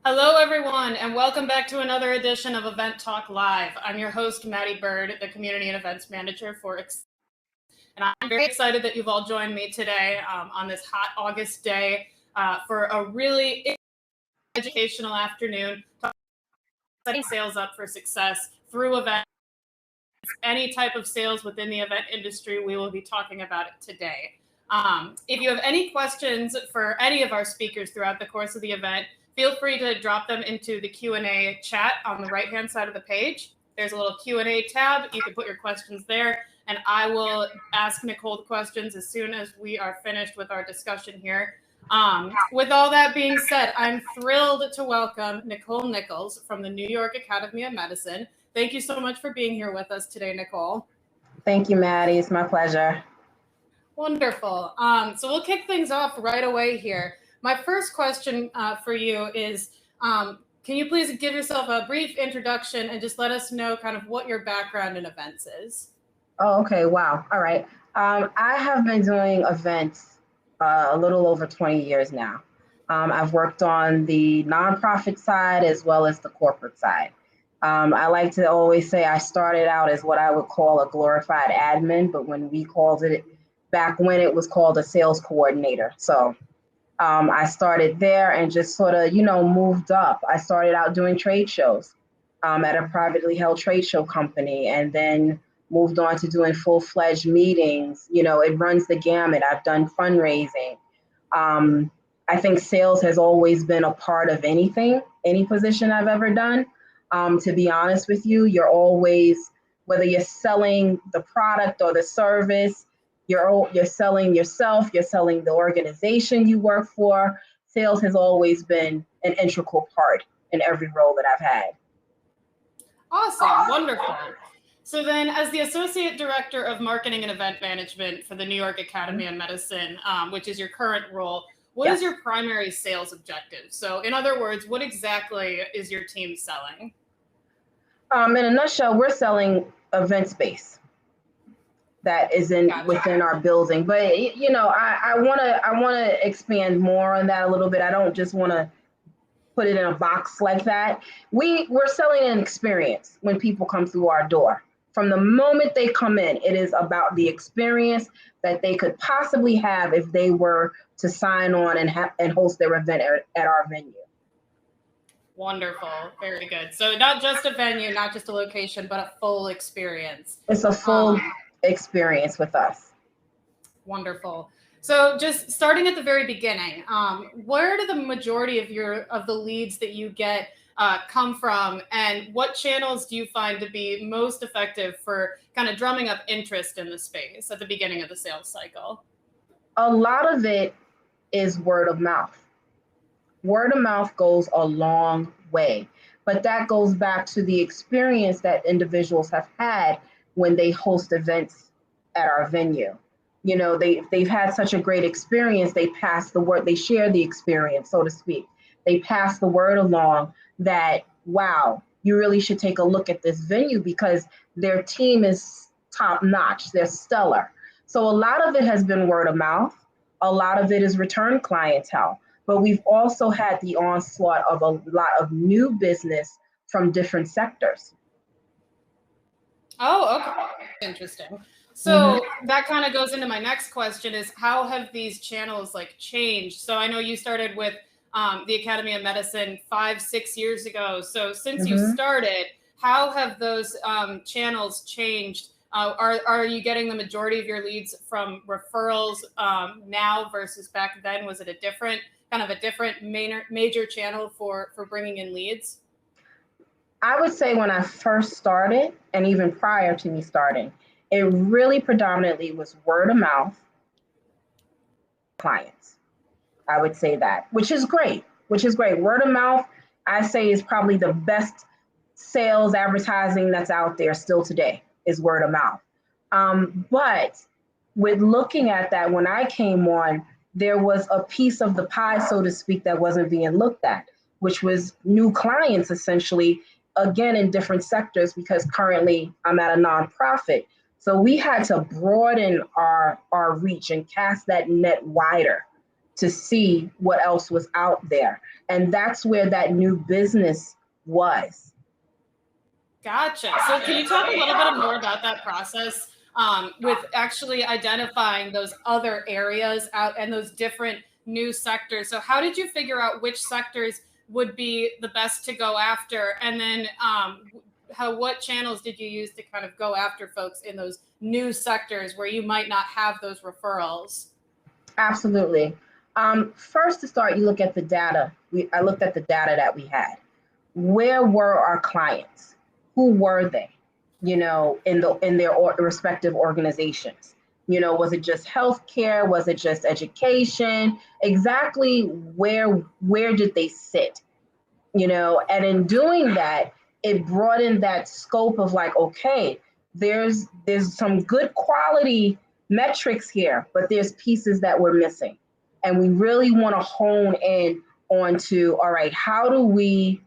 Hello, everyone, and welcome back to another edition of Event Talk Live. I'm your host, Maddie Bird, the Community and Events Manager for Accelevents. And I'm very excited that you've all joined me today on this hot August day for a really educational afternoon, setting sales up for success through events. Any type of sales within the event industry, we will be talking about it today. If you have any questions for any of our speakers throughout the course of the event, feel free to drop them into the Q&A chat on the right-hand side of the page. There's a little Q&A tab. You can put your questions there, and I will ask Nicole the questions as soon as we are finished with our discussion here. With all that being said, I'm thrilled to welcome Nicole Nichols from the New York Academy of Medicine. Thank you so much for being here with us today, Nicole. Thank you, Maddie. It's my pleasure. Wonderful. So we'll kick things off right away here. My first question for you is, can you please give yourself a brief introduction and just let us know kind of what your background in events is? Oh, okay. Wow. All right. I have been doing events a little over 20 years now. I've worked on the nonprofit side as well as the corporate side. I like to always say I started out as what I would call a glorified admin, but when we called it, back when it was called a sales coordinator. So I started there and just sort of, moved up. I started out doing trade shows at a privately held trade show company, and then moved on to doing full-fledged meetings. It runs the gamut. I've done fundraising. I think sales has always been a part of anything, any position I've ever done. To be honest with you, you're always, whether you're selling the product or the service, you're selling yourself, you're selling the organization you work for. Sales has always been an integral part in every role that I've had. Awesome, wonderful. So then, as the Associate Director of Marketing and Event Management for the New York Academy of Medicine, which is your current role, what is your primary sales objective? So in other words, what exactly is your team selling? In a nutshell, we're selling event space that is within our building. But I wanna expand more on that a little bit. I don't just wanna put it in a box like that. We're selling an experience when people come through our door. From the moment they come in, it is about the experience that they could possibly have if they were to sign on and host their event at our venue. Wonderful. Very good. So not just a venue, not just a location, but a full experience. It's a full experience with us. Wonderful. So just starting at the very beginning, where do the majority of the leads that you get come from, and what channels do you find to be most effective for kind of drumming up interest in the space at the beginning of the sales cycle? A lot of it is word of mouth. Word of mouth goes a long way, but that goes back to the experience that individuals have had when they host events at our venue. They've had such a great experience, they pass the word, they share the experience, so to speak. They pass the word along that, wow, you really should take a look at this venue because their team is top notch, they're stellar. So a lot of it has been word of mouth, a lot of it is return clientele. But we've also had the onslaught of a lot of new business from different sectors. Oh, okay. Interesting. So that kind of goes into my next question is, how have these channels changed? So I know you started with the Academy of Medicine 5-6 years ago. So since you started, how have those channels changed? Are you getting the majority of your leads from referrals now versus back then? Was it a different major channel for bringing in leads? I would say when I first started, and even prior to me starting, it really predominantly was word of mouth clients. I would say that, which is great. Word of mouth, I say, is probably the best sales advertising that's out there still today, is word of mouth. But with looking at that, when I came on, there was a piece of the pie, so to speak, that wasn't being looked at, which was new clients, essentially, again, in different sectors, because currently I'm at a nonprofit. So we had to broaden our reach and cast that net wider to see what else was out there. And that's where that new business was. Gotcha. So can you talk a little bit more about that process with actually identifying those other areas out and those different new sectors? So how did you figure out which sectors would be the best to go after? And then what channels did you use to kind of go after folks in those new sectors where you might not have those referrals? Absolutely. First to start, you look at the data. I looked at the data that we had. Where were our clients? Who were they? In their respective organizations. Was it just healthcare? Was it just education? Exactly where did they sit? And in doing that, it broadened that scope of like, okay, there's some good quality metrics here, but there's pieces that we're missing. And we really want to hone in onto, all right, how do we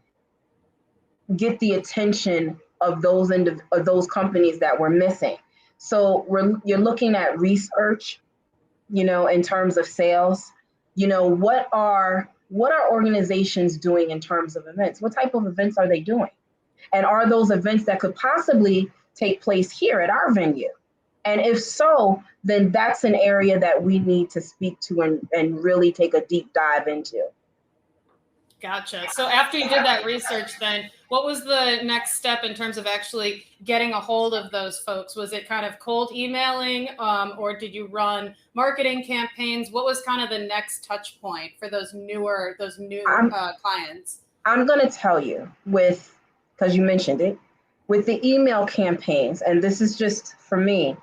get the attention of those companies that we're missing? So you're looking at research, in terms of sales. What are organizations doing in terms of events? What type of events are they doing? And are those events that could possibly take place here at our venue? And if so, then that's an area that we need to speak to and really take a deep dive into. Gotcha. So after you did that research, then what was the next step in terms of actually getting a hold of those folks? Was it kind of cold emailing, or did you run marketing campaigns? What was kind of the next touch point for those new clients? I'm going to tell you because you mentioned it, with the email campaigns, and this is just for me,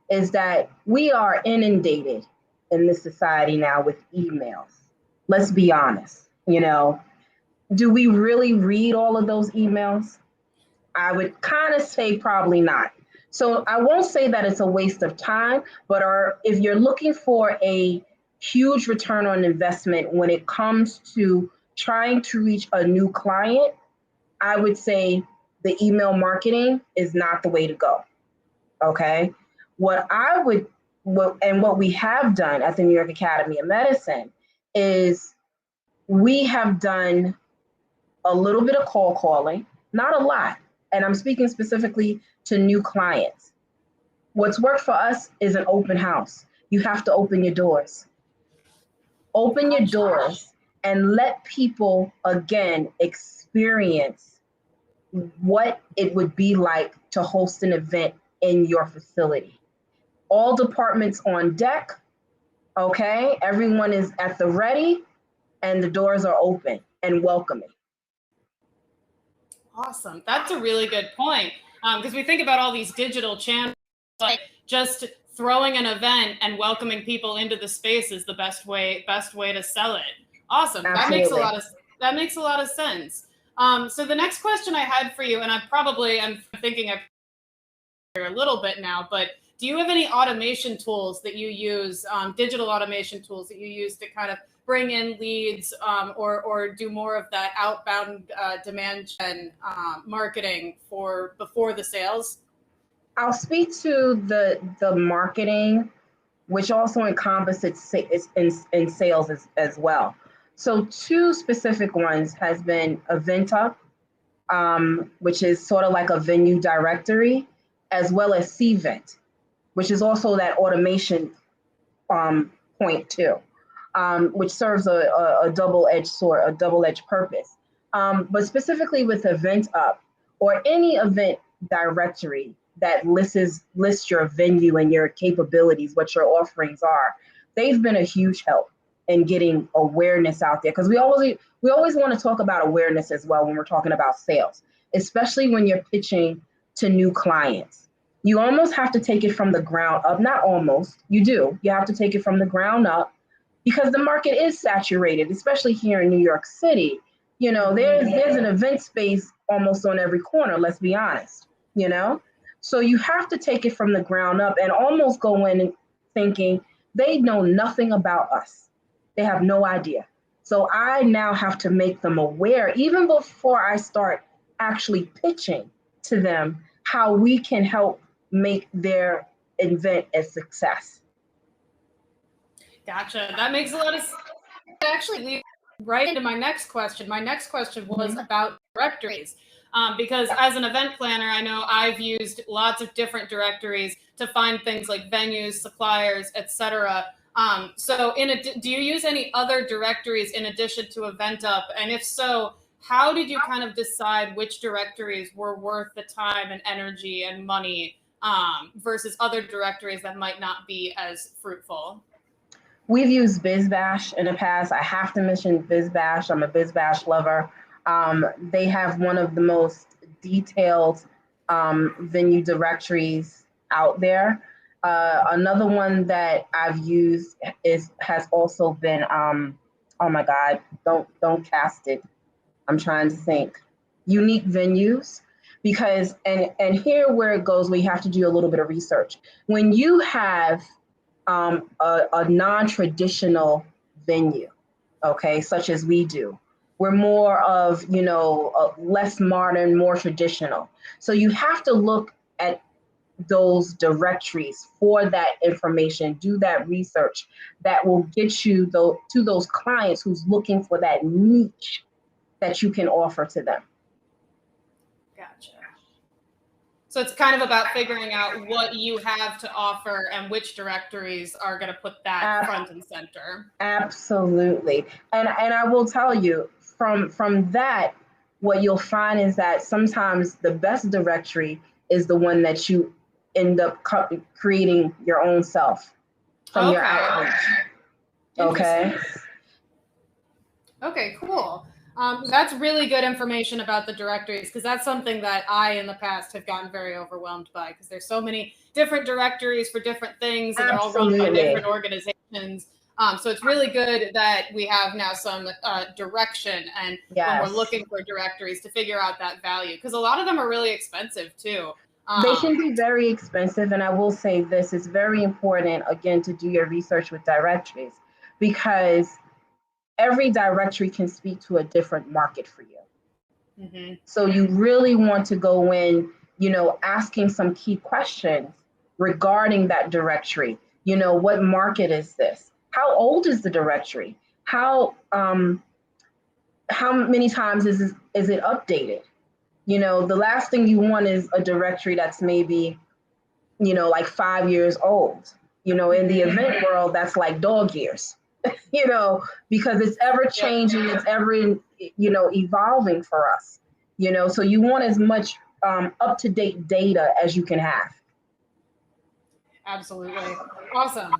is that we are inundated in this society now with emails. Let's be honest, do we really read all of those emails? I would kind of say probably not. So I won't say that it's a waste of time, but if you're looking for a huge return on investment when it comes to trying to reach a new client, I would say the email marketing is not the way to go. Okay. What we have done at the New York Academy of Medicine is we have done a little bit of cold calling, not a lot. And I'm speaking specifically to new clients. What's worked for us is an open house. You have to open your doors. Open your doors and let people, again, experience what it would be like to host an event in your facility. All departments on deck, okay? Everyone is at the ready and the doors are open and welcoming. Awesome. That's a really good point. Because we think about all these digital channels, but just throwing an event and welcoming people into the space is the best way to sell it. Awesome. Absolutely. That makes a lot of sense. So the next question I had for you, and I'm thinking a little bit now, but do you have any automation tools that you use, digital automation tools that you use to kind of bring in leads or do more of that outbound demand gen marketing before the sales? I'll speak to the marketing, which also encompasses in sales as well. So two specific ones has been Eventa, which is sort of like a venue directory, as well as Cvent, which is also that automation point too, which serves a double-edged purpose. But specifically with EventUp or any event directory that lists your venue and your capabilities, what your offerings are, they've been a huge help in getting awareness out there. Because we always want to talk about awareness as well when we're talking about sales, especially when you're pitching to new clients. You almost have to take it from the ground up. Not almost, you do. You have to take it from the ground up because the market is saturated, especially here in New York City. There's an event space almost on every corner, let's be honest, So you have to take it from the ground up and almost go in thinking they know nothing about us. They have no idea. So I now have to make them aware, even before I start actually pitching to them, how we can help make their event a success. Gotcha. That makes a lot of actually leads right into my next question. My next question was about directories. Because as an event planner, I know I've used lots of different directories to find things like venues, suppliers, etc. So do you use any other directories in addition to EventUp? And if so, how did you kind of decide which directories were worth the time and energy and money versus other directories that might not be as fruitful? We've used BizBash in the past. I have to mention BizBash. I'm a BizBash lover. They have one of the most detailed venue directories out there. Another one that I've used has also been oh my God, don't cast it. I'm trying to think. Unique venues, because and here where it goes, we have to do a little bit of research. When you have a non-traditional venue, okay, such as we do, we're more of, less modern, more traditional. So you have to look at those directories for that information, do that research that will get you to those clients who's looking for that niche that you can offer to them. Gotcha. So it's kind of about figuring out what you have to offer and which directories are going to put that front and center. Absolutely. And I will tell you, from that, what you'll find is that sometimes the best directory is the one that you end up creating your own self from your outreach. Okay. Okay, cool. That's really good information about the directories, because that's something that I in the past have gotten very overwhelmed by, because there's so many different directories for different things and they're all run by different organizations. So it's really good that we have now some direction, and when we're looking for directories to figure out that value, because a lot of them are really expensive too. They can be very expensive, and I will say this, it's very important, again, to do your research with directories, because every directory can speak to a different market for you. Mm-hmm. So you really want to go in, asking some key questions regarding that directory. What market is this? How old is the directory? How many times is it updated? The last thing you want is a directory that's maybe, like 5 years old. In the event world, that's like dog years. Because it's ever changing, it's ever, evolving for us, so you want as much up-to-date data as you can have. Absolutely. Awesome.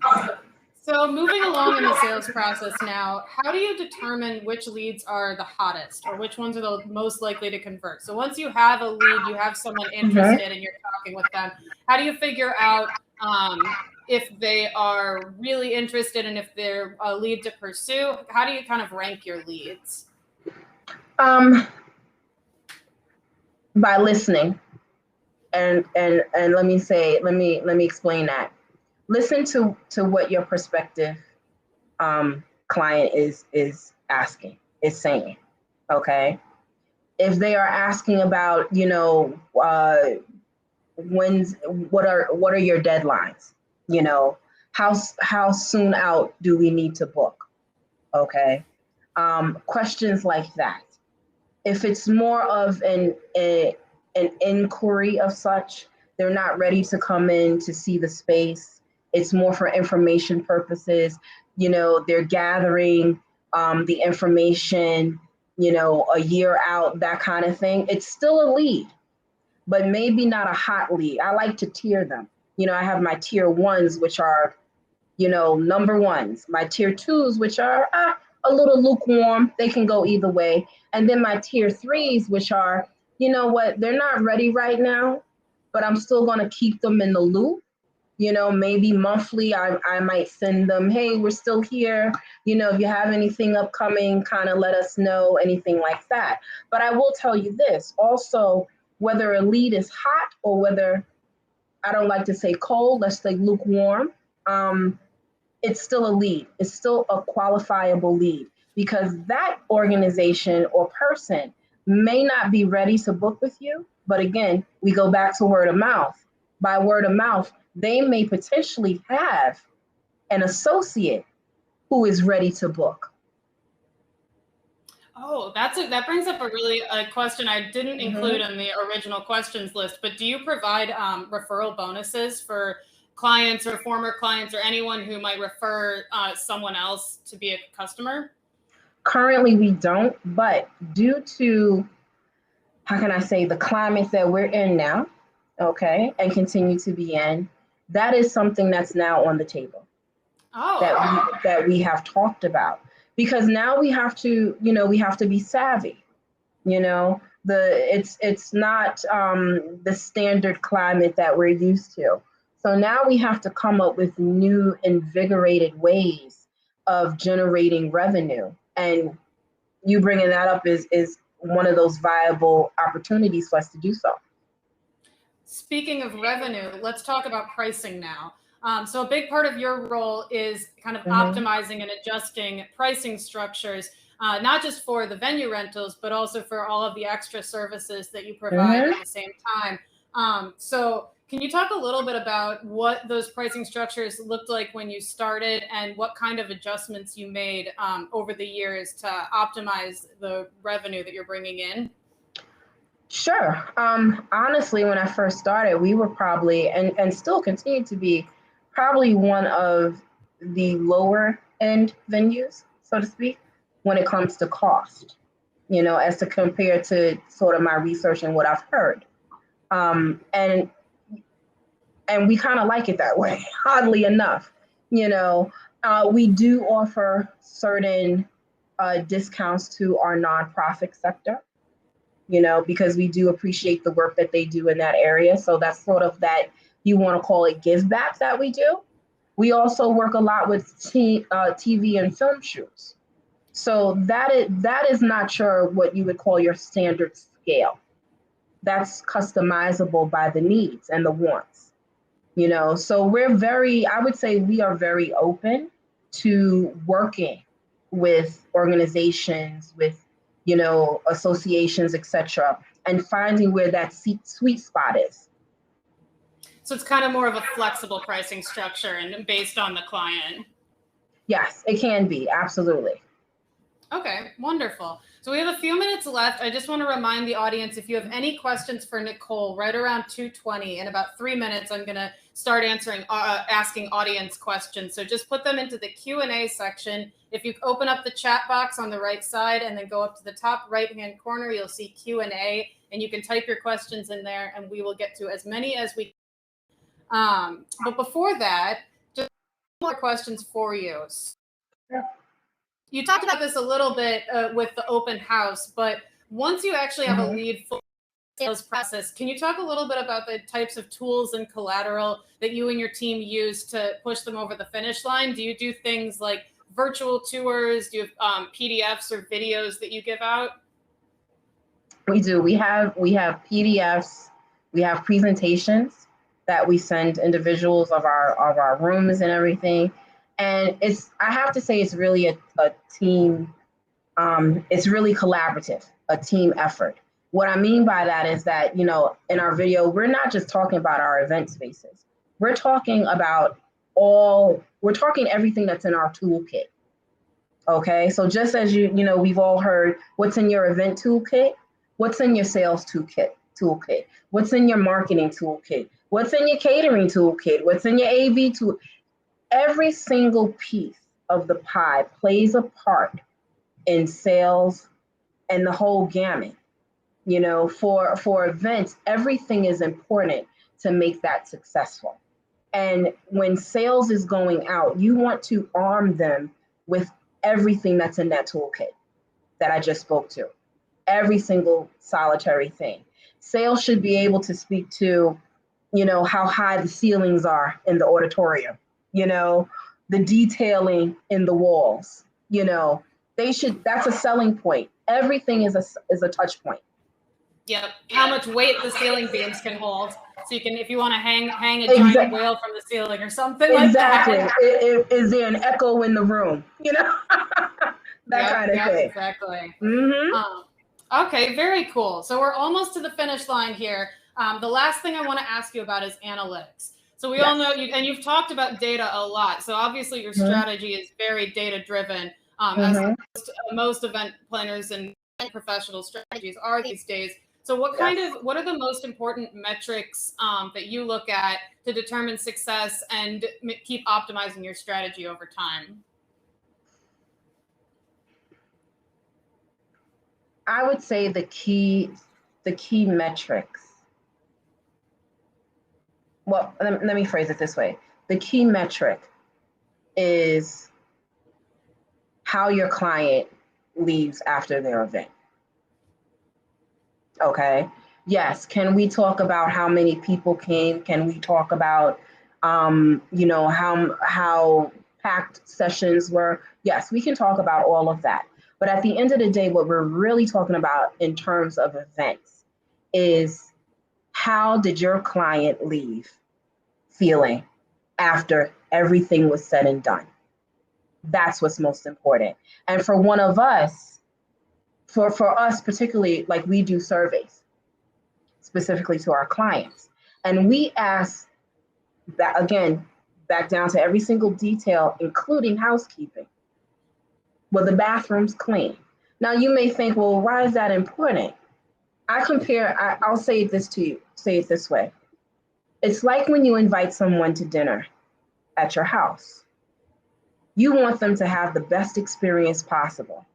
So moving along in the sales process now, how do you determine which leads are the hottest or which ones are the most likely to convert? So once you have a lead, you have someone interested and you're talking with them, how do you figure out if they are really interested and if they're a lead to pursue? How do you kind of rank your leads? By listening. And let me explain that. Listen to what your prospective client is asking, is saying. Okay. If they are asking about, what are your deadlines? How soon out do we need to book? Okay. Questions like that. If it's more of an inquiry of such, they're not ready to come in to see the space. It's more for information purposes. They're gathering the information, a year out, that kind of thing. It's still a lead, but maybe not a hot lead. I like to tier them. I have my tier ones, which are, number ones, my tier twos, which are a little lukewarm. They can go either way. And then my tier threes, which are, they're not ready right now, but I'm still going to keep them in the loop. Maybe monthly, I might send them, hey, we're still here. If you have anything upcoming, kind of let us know, anything like that. But I will tell you this also, whether a lead is hot or whether, I don't like to say cold, let's say lukewarm, it's still a lead. It's still a qualifiable lead, because that organization or person may not be ready to book with you. But again, we go back to word of mouth. By word of mouth, they may potentially have an associate who is ready to book. Oh, that brings up a really question I didn't include in the original questions list. But do you provide referral bonuses for clients or former clients or anyone who might refer someone else to be a customer? Currently, we don't, but due to, how can I say, the climate that we're in now, okay, and continue to be in, that is something that's now on the table Oh, that we have talked about, because now we have to, we have to be savvy. It's not the standard climate that we're used to. So now we have to come up with new invigorated ways of generating revenue, and you bringing that up is one of those viable opportunities for us to do so. speaking of revenue, let's talk about pricing now. So a big part of your role is kind of optimizing and adjusting pricing structures, not just for the venue rentals, but also for all of the extra services that you provide at the same time. So can you talk a little bit about what those pricing structures looked like when you started and what kind of adjustments you made over the years to optimize the revenue that you're bringing in? Sure. Honestly, when I first started, we were probably, and still continue to be, probably one of the lower end venues, so to speak, when it comes to cost, as to compare to sort of my research and what I've heard. And we kind of like it that way, oddly enough. We do offer certain discounts to our nonprofit sector, because we do appreciate the work that they do in that area. So that's sort of that, you want to call it, give back that we do. We also work a lot with TV and film shoots. So that is not sure what you would call your standard scale. That's customizable by the needs and the wants. So I would say we are very open to working with organizations, with, associations, etc., and finding where that sweet spot is. So it's kind of more of a flexible pricing structure and based on the client. Yes, it can be. Absolutely. Okay, wonderful. So we have a few minutes left. I just want to remind the audience, if you have any questions for Nicole, right around 2:20, in about 3 minutes, I'm going to start asking audience questions. So just put them into the Q&A section. If you open up the chat box on the right side and then go up to the top right-hand corner, you'll see Q&A, and you can type your questions in there, and we will get to as many as we can. But before that, just more questions for you. Yeah. You talked about this a little bit with the open house, but once you actually have a lead for sales process, can you talk a little bit about the types of tools and collateral that you and your team use to push them over the finish line? Do you do things like virtual tours? Do you have PDFs or videos that you give out? We do. We have PDFs. We have presentations that we send individuals of our rooms and everything. And I have to say, it's really a team. It's really collaborative, a team effort. What I mean by that is that, in our video, we're not just talking about our event spaces. We're talking everything that's in our toolkit. Okay. So just as we've all heard, what's in your event toolkit? What's in your sales toolkit? What's in your marketing toolkit? What's in your catering toolkit? What's in your AV tool? Every single piece of the pie plays a part in sales and the whole gamut. For events, everything is important to make that successful. And when sales is going out, you want to arm them with everything that's in that toolkit that I just spoke to. Every single solitary thing. Sales should be able to speak to, how high the ceilings are in the auditorium, the detailing in the walls, that's a selling point. Everything is a touch point. Yep. How much weight the ceiling beams can hold. So you can, if you want to hang a giant whale from the ceiling or something like that. Exactly. Is there an echo in the room? That kind of thing. Exactly. Mm-hmm. Okay, very cool. So we're almost to the finish line here. The last thing I want to ask you about is analytics. So we all know and you've talked about data a lot. So obviously your strategy is very data driven. as Mhm. most event planners and professional strategies are these days. So what are the most important metrics that you look at to determine success and keep optimizing your strategy over time? I would say the key metrics. Well, let me phrase it this way. The key metric is how your client leaves after their event. Okay. Yes. Can we talk about how many people came? Can we talk about, how packed sessions were? Yes, we can talk about all of that. But at the end of the day, what we're really talking about in terms of events is how did your client leave feeling after everything was said and done? That's what's most important. And for one of us, for us particularly, like we do surveys specifically to our clients. And we ask that, again, back down to every single detail, including housekeeping. Were the bathrooms clean? Now you may think, well, why is that important? I'll say it this way. It's like when you invite someone to dinner at your house. You want them to have the best experience possible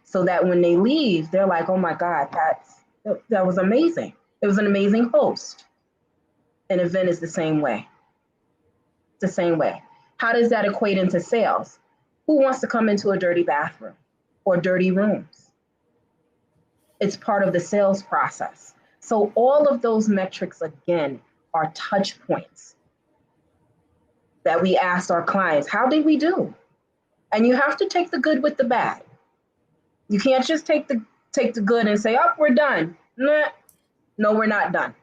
so that when they leave, they're like, oh my God, that was amazing. It was an amazing host. An event is the same way. It's the same way. How does that equate into sales? Who wants to come into a dirty bathroom or dirty rooms? It's part of the sales process. So all of those metrics, again, are touch points that we asked our clients, how did we do? And you have to take the good with the bad. You can't just take the good and say, oh, we're done. Nah. No, we're not done.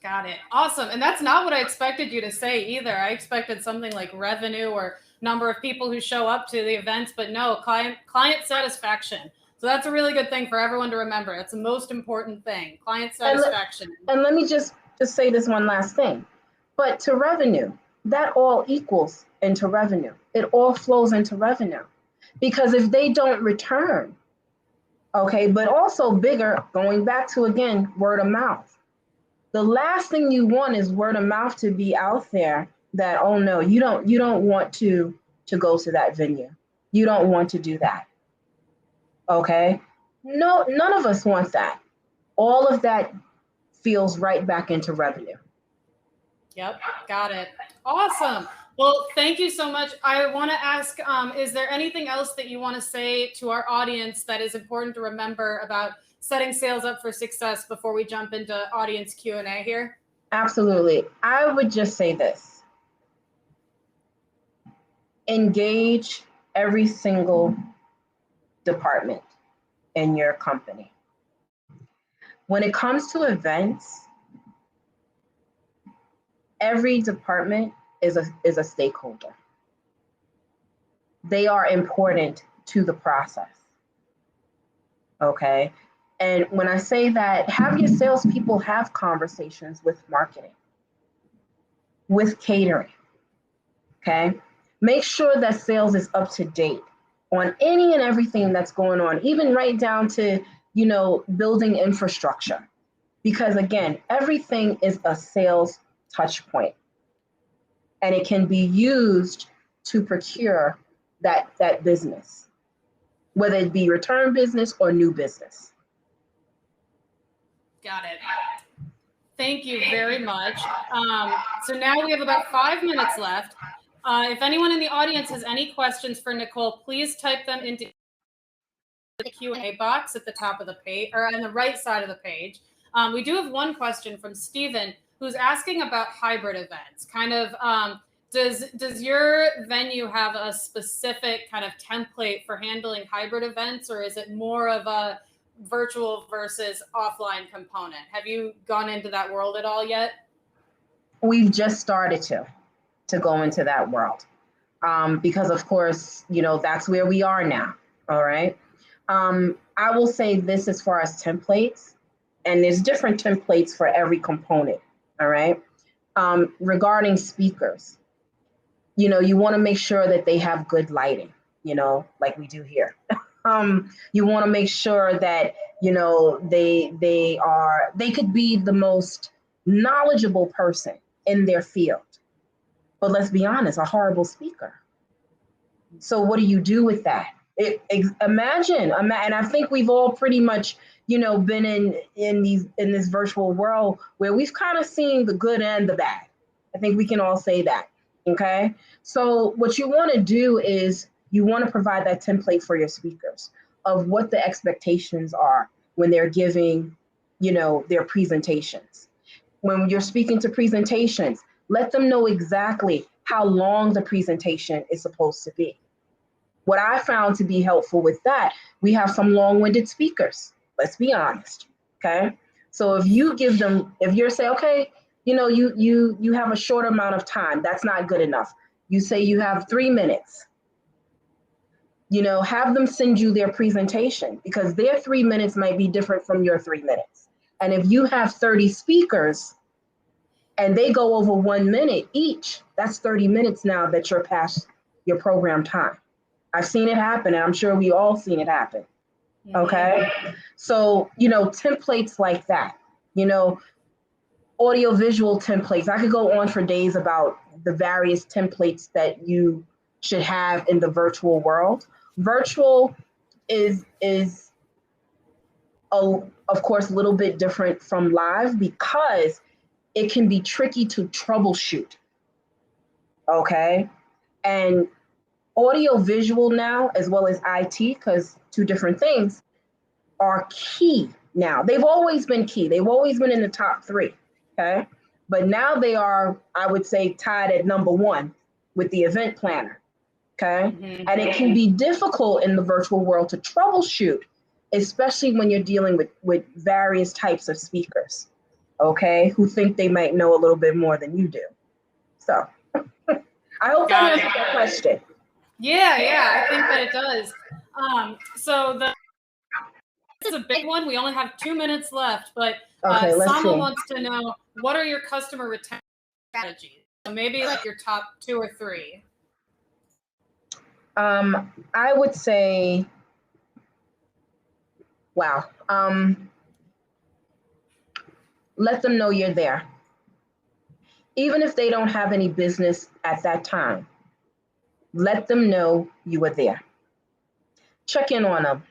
Got it. Awesome. And that's not what I expected you to say either. I expected something like revenue or number of people who show up to the events, but no, client satisfaction. So that's a really good thing for everyone to remember. It's the most important thing, client satisfaction. And let me just say this one last thing. But to revenue, that all equals into revenue. It all flows into revenue. Because if they don't return, okay, but also bigger, going back to, again, word of mouth. The last thing you want is word of mouth to be out there that, oh no, you don't want to go to that venue. You don't want to do that. Okay? No, none of us want that. All of that feels right back into revenue. Yep, got it. Awesome. Well, thank you so much. I want to ask, is there anything else that you want to say to our audience that is important to remember about setting sales up for success before we jump into audience Q&A here? Absolutely. I would just say this. Engage every single department in your company. When it comes to events, every department is a stakeholder. They are important to the process. Okay? And when I say that, have your salespeople have conversations with marketing, with catering. Okay? Make sure that sales is up to date on any and everything that's going on, even right down to, building infrastructure. Because again, everything is a sales touch point. And it can be used to procure that business, whether it be return business or new business. Got it. Thank you very much. So now we have about 5 minutes left. If anyone in the audience has any questions for Nicole, please type them into the Q&A box at the top of the page or on the right side of the page. We do have one question from Stephen, who's asking about hybrid events. Kind of, does your venue have a specific kind of template for handling hybrid events, or is it more of a virtual versus offline component? Have you gone into that world at all yet? We've just started to go into that world because, of course, that's where we are now. All right. I will say this as far as templates, and there's different templates for every component. All right. Regarding speakers, you want to make sure that they have good lighting, like we do here. You want to make sure that, they could be the most knowledgeable person in their field. But let's be honest, a horrible speaker. So what do you do with that? Imagine, and I think we've all pretty much, been in this virtual world where we've kind of seen the good and the bad. I think we can all say that. Okay. So what you want to do is you want to provide that template for your speakers of what the expectations are when they're giving, their presentations. When you're speaking to presentations, let them know exactly how long the presentation is supposed to be. What I found to be helpful with that, we have some long-winded speakers, let's be honest, okay? So if you're saying, okay, you have a short amount of time, that's not good enough. You say you have 3 minutes, have them send you their presentation because their 3 minutes might be different from your 3 minutes. And if you have 30 speakers and they go over 1 minute each, that's 30 minutes now that you're past your program time. I've seen it happen, and I'm sure we all seen it happen. Okay. So, templates like that, audio visual templates. I could go on for days about the various templates that you should have in the virtual world. Virtual is of course, a little bit different from live because it can be tricky to troubleshoot. Okay. And audio visual now, as well as IT, because two different things, are key now. They've always been key. They've always been in the top 3, okay? But now they are, I would say, tied at number 1 with the event planner, okay? Mm-hmm. And it can be difficult in the virtual world to troubleshoot, especially when you're dealing with various types of speakers, okay, who think they might know a little bit more than you do. So I hope that answers your question. Yeah, I think that it does. So this is a big one. We only have 2 minutes left, but someone wants to know, what are your customer retention strategies? So maybe like your top 2 or 3. I would say, wow. Let them know you're there. Even if they don't have any business at that time, let them know you are there. Check in on them.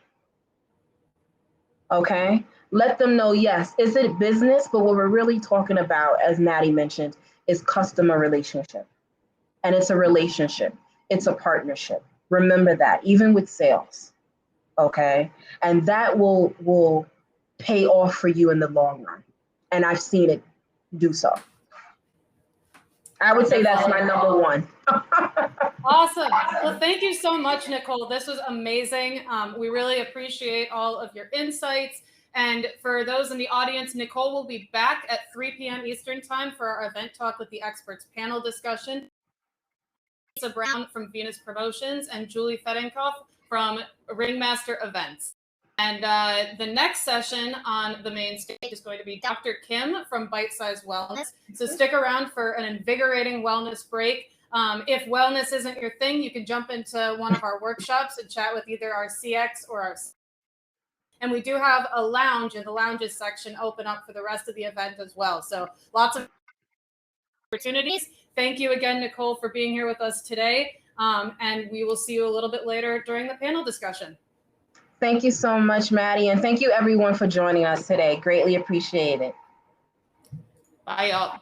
Okay? Let them know, yes, is it business? But what we're really talking about, as Maddie mentioned, is customer relationship. And it's a relationship. It's a partnership. Remember that, even with sales. Okay? And that will pay off for you in the long run. And I've seen it do so. I would say that's my number 1. Awesome. Well, thank you so much, Nicole. This was amazing. We really appreciate all of your insights. And for those in the audience, Nicole will be back at 3 p.m. Eastern time for our Event Talk with the Experts panel discussion. Lisa Brown from Venus Promotions and Julie Fedenkoff from Ringmaster Events. And the next session on the main stage is going to be Dr. Kim from Bite Size Wellness. So stick around for an invigorating wellness break. If wellness isn't your thing, you can jump into one of our workshops and chat with either our CX or our. And we do have a lounge in the lounges section open up for the rest of the event as well. So lots of opportunities. Thank you again, Nicole, for being here with us today. And we will see you a little bit later during the panel discussion. Thank you so much, Maddie. And thank you everyone for joining us today. Greatly appreciate it. Bye, y'all.